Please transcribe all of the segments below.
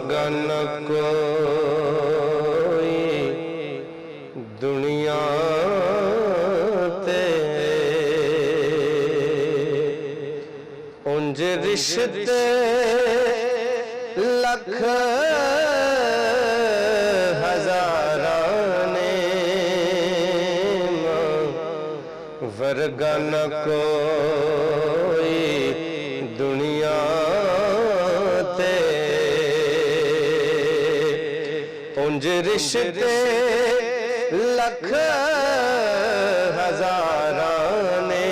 वर्गा न कोई दुनिया ते उंज रिश्ते लख हजाराने वर्गा न कोई दुनिया ते उंज रिश्ते लख हजाराने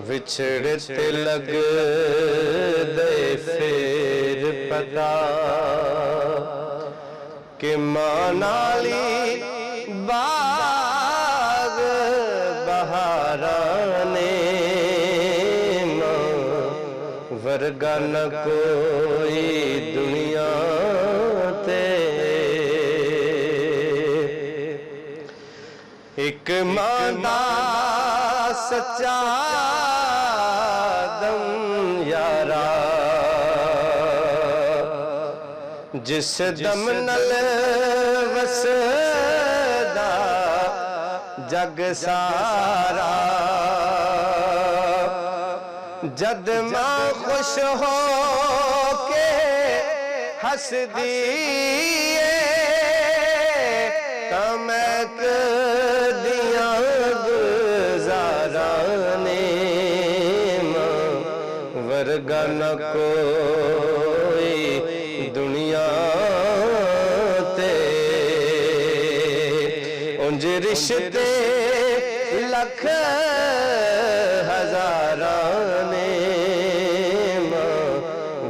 विछड़े ते लग दे फिर पता कि मां नाली बाग बहाराने वर्गा न कोई दुनिया ते एक मां दा सच्चा दम यारा जिस दम नल वसदा जग सारा जद मां खुश हो के हसदी तमक दिया गुजाराने वर्गा न कोई दुनिया ते उंज रिश्ते लख हजाराने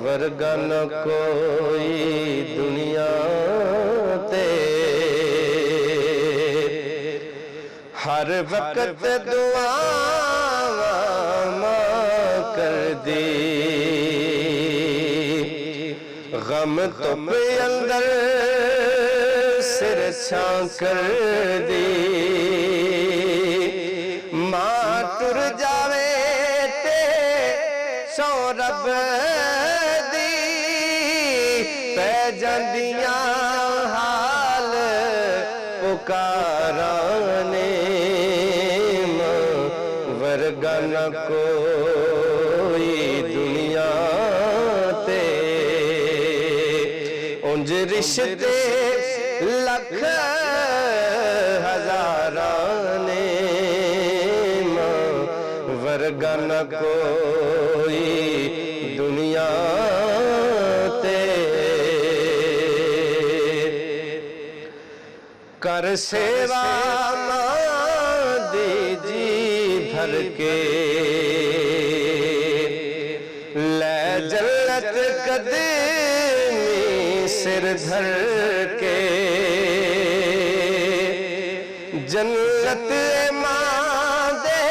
वर्गा न कोई दुनिया ते हर वक्त दुआ कर दी गम तो पे अंदर सिर छां कर दी मां तुर जावे ते सौ रब दी पै जांदियां हाल पुकाराने वर्गा न कोई दुनिया ते उंज रिश्ते लख हजाराने वर्गा न कोई दुनिया ते कर सेवा जी भर के ले जन्नत कदमी सिर धर के जन्नत मां दे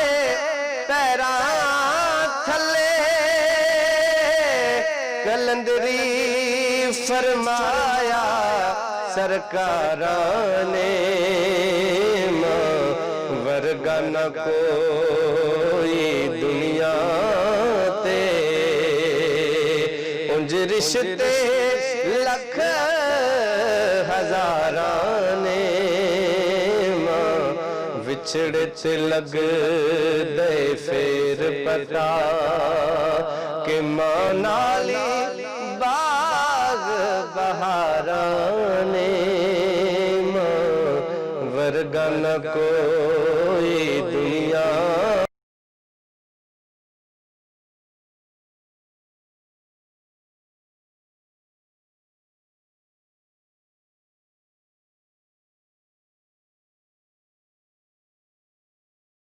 पैरा थले कलंदरी फरमाया सरकाराने वर्गा न कोई दुनिया ते उंज रिश्ते लख हजाराने विछड़े ते लग दे फिर पता कि मां नाली बाग बहाराने वर्गा न कोई दुनिया